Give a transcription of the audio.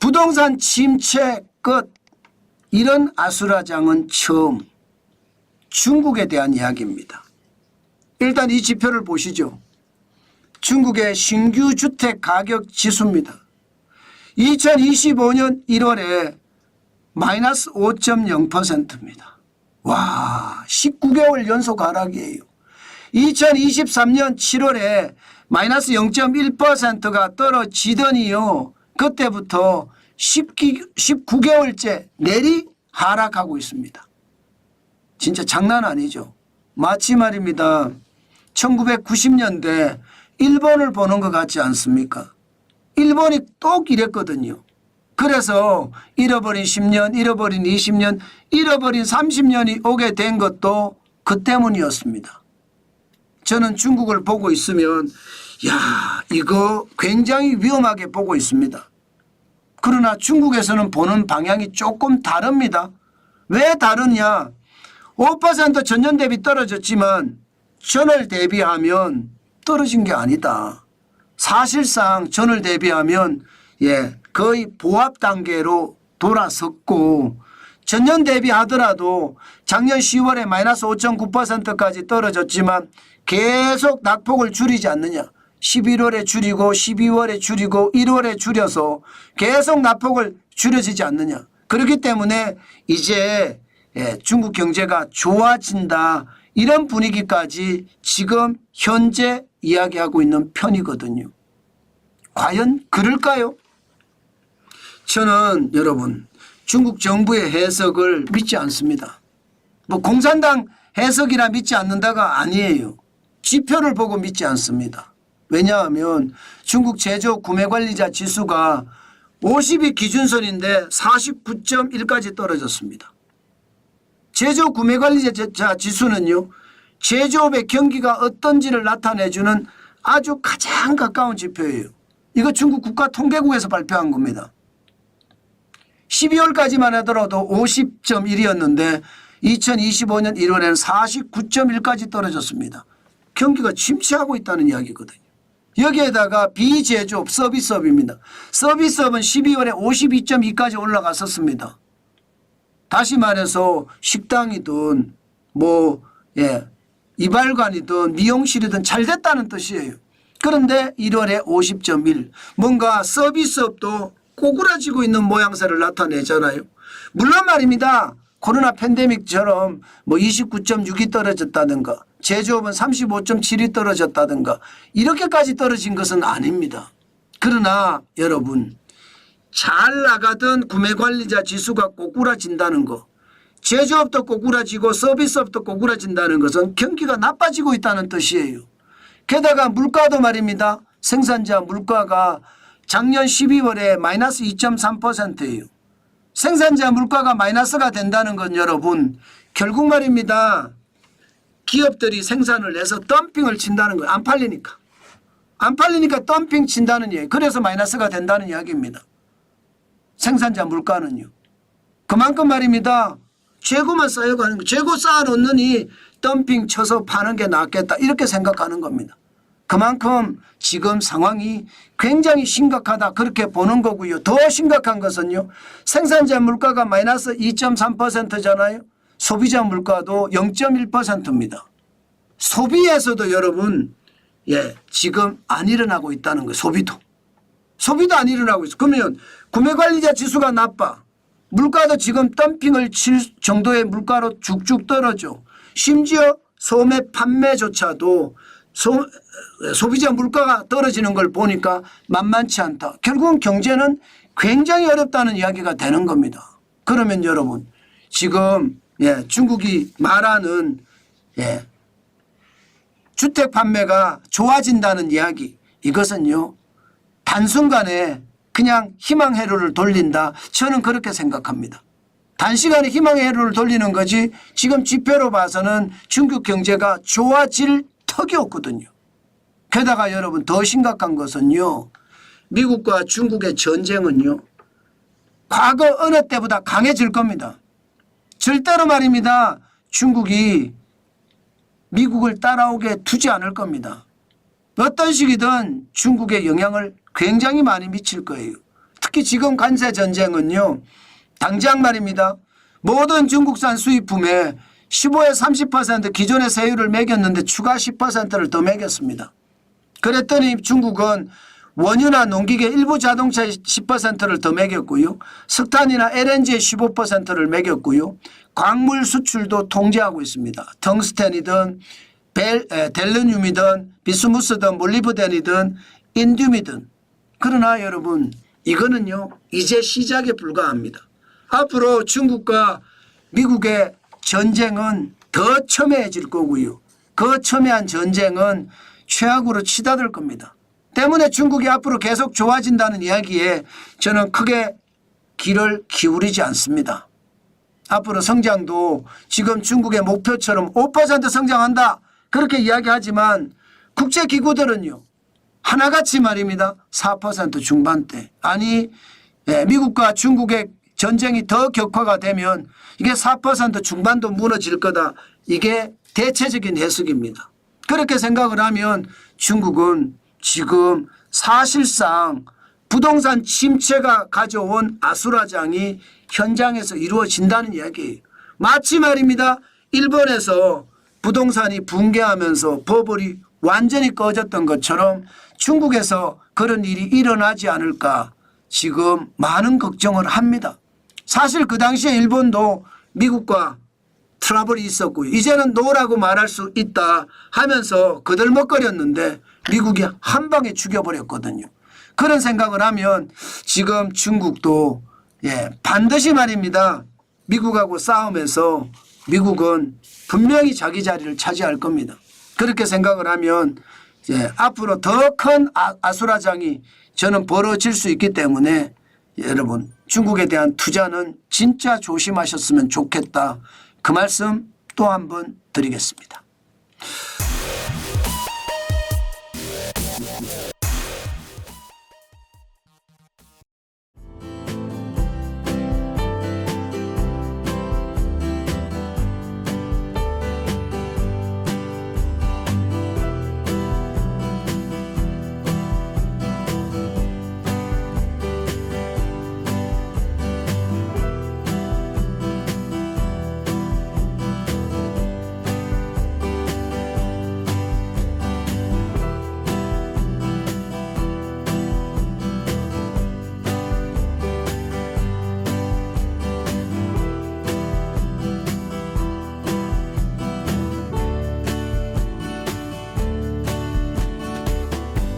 부동산 침체 끝, 이런 아수라장은 처음. 중국에 대한 이야기입니다. 일단 이 지표를 보시죠. 중국의 신규 주택 가격 지수입니다. 2025년 1월에 마이너스 5.0%입니다. 와, 19개월 연속 하락이에요. 2023년 7월에 마이너스 0.1%가 떨어지더니요, 그때부터 19개월째 내리 하락하고 있습니다. 진짜 장난 아니죠. 마치 말입니다. 1990년대 일본을 보는 것 같지 않습니까? 일본이 똑 이랬거든요. 그래서 잃어버린 10년, 잃어버린 20년, 잃어버린 30년이 오게 된 것도 그 때문이었습니다. 저는 중국을 보고 있으면 야, 이거 굉장히 위험하게 보고 있습니다. 그러나 중국에서는 보는 방향이 조금 다릅니다. 왜 다르냐? 5% 전년 대비 떨어졌지만 전월 대비하면 떨어진 게 아니다. 사실상 전월 대비하면 거의 보합 단계로 돌아섰고, 전년 대비하더라도 작년 10월에 마이너스 5.9%까지 떨어졌지만 계속 낙폭을 줄이지 않느냐. 11월에 줄이고 12월에 줄이고 1월에 줄여서 계속 낙폭을 줄여지지 않느냐. 그렇기 때문에 이제 중국 경제가 좋아진다, 이런 분위기까지 지금 현재 이야기하고 있는 편이거든요. 과연 그럴까요? 저는 여러분 중국 정부의 해석을 믿지 않습니다. 뭐 공산당 해석이라 믿지 않는다가 아니에요. 지표를 보고 믿지 않습니다. 왜냐하면 중국 제조 구매관리자 지수가 50이 기준선인데 49.1까지 떨어졌습니다. 제조 구매관리자 지수는요, 제조업의 경기가 어떤지를 나타내주는 아주 가장 가까운 지표예요. 이거 중국 국가통계국에서 발표한 겁니다. 12월까지만 하더라도 50.1이었는데 2025년 1월에는 49.1까지 떨어졌습니다. 경기가 침체하고 있다는 이야기거든요. 여기에다가 비제조업 서비스업입니다. 서비스업은 12월에 52.2까지 올라갔었습니다. 다시 말해서 식당이든 이발관이든 미용실이든 잘 됐다는 뜻이에요. 그런데 1월에 50.1, 뭔가 서비스업도 꼬꾸라지고 있는 모양새를 나타내잖아요. 물론 말입니다. 코로나 팬데믹처럼 29.6이 떨어졌다든가 제조업은 35.7이 떨어졌다든가 이렇게까지 떨어진 것은 아닙니다. 그러나 여러분, 잘 나가던 구매관리자 지수가 꼬꾸라진다는 거, 제조업도 꼬꾸라지고 서비스업도 꼬꾸라진다는 것은 경기가 나빠지고 있다는 뜻이에요. 게다가 물가도 말입니다. 생산자 물가가 작년 12월에 마이너스 2.3%예요. 생산자 물가가 마이너스가 된다는 건 여러분, 결국 말입니다. 기업들이 생산을 해서 덤핑을 친다는 거예요. 안 팔리니까. 안 팔리니까 덤핑 친다는 얘기예요. 그래서 마이너스가 된다는 이야기입니다. 생산자 물가는요. 그만큼 말입니다. 재고만 쌓여가는 거예요. 재고 쌓아놓느니 덤핑 쳐서 파는 게 낫겠다, 이렇게 생각하는 겁니다. 그만큼 지금 상황이 굉장히 심각하다, 그렇게 보는 거고요. 더 심각한 것은요, 생산자 물가가 마이너스 2.3%잖아요. 소비자 물가도 0.1%입니다. 소비에서도 여러분 지금 안 일어나고 있다는 거예요. 소비도 안 일어나고 있어. 그러면 구매관리자 지수가 나빠. 물가도 지금 덤핑을 칠 정도의 물가로 쭉쭉 떨어져. 심지어 소매 판매조차도 소비자 물가가 떨어지는 걸 보니까 만만치 않다. 결국은 경제는 굉장히 어렵다는 이야기가 되는 겁니다. 그러면 여러분, 지금 중국이 말하는 주택 판매가 좋아진다는 이야기, 이것은요 단순간에 그냥 희망 회로를 돌린다, 저는 그렇게 생각합니다. 단시간에 희망의 회로를 돌리는 거지 지금 지표로 봐서는 중국 경제가 좋아질 턱이 없거든요. 게다가 여러분, 더 심각한 것은요, 미국과 중국의 전쟁은요 과거 어느 때보다 강해질 겁니다. 절대로 말입니다. 중국이 미국을 따라오게 두지 않을 겁니다. 어떤 식이든 중국에 영향을 굉장히 많이 미칠 거예요. 특히 지금 관세 전쟁은요. 당장 말입니다. 모든 중국산 수입품에 15에서 30% 기존의 세율을 매겼는데 추가 10%를 더 매겼습니다. 그랬더니 중국은 원유나 농기계 일부 자동차에 10%를 더 매겼고요. 석탄이나 LNG에 15%를 매겼고요. 광물 수출도 통제하고 있습니다. 텅스텐이든 델루늄이든 비스무스든 몰리브덴이든 인듐이든. 그러나 여러분 이거는요 이제 시작에 불과합니다. 앞으로 중국과 미국의 전쟁은 더 첨예해질 거고요. 그 첨예한 전쟁은 최악으로 치닫을 겁니다. 때문에 중국이 앞으로 계속 좋아진다는 이야기에 저는 크게 귀를 기울이지 않습니다. 앞으로 성장도 지금 중국의 목표처럼 5% 성장한다 그렇게 이야기하지만 국제기구들은요 하나같이 말입니다. 4% 중반대. 아니 미국과 중국의 전쟁이 더 격화가 되면 이게 4% 중반도 무너질 거다. 이게 대체적인 해석입니다. 그렇게 생각을 하면 중국은 지금 사실상 부동산 침체가 가져온 아수라장이 현장에서 이루어진다는 이야기예요. 마치 말입니다. 일본에서 부동산이 붕괴하면서 버블이 완전히 꺼졌던 것처럼 중국에서 그런 일이 일어나지 않을까 지금 많은 걱정을 합니다. 사실 그 당시에 일본도 미국과 트러블이 있었고요. 이제는 노라고 말할 수 있다 하면서 거들먹거렸는데 미국이 한 방에 죽여버렸거든요. 그런 생각을 하면 지금 중국도 반드시 말입니다. 미국하고 싸우면서 미국은 분명히 자기 자리를 차지할 겁니다. 그렇게 생각을 하면 앞으로 더 큰 아수라장이 저는 벌어질 수 있기 때문에 여러분 중국에 대한 투자는 진짜 조심하셨으면 좋겠다. 그 말씀 또 한 번 드리겠습니다.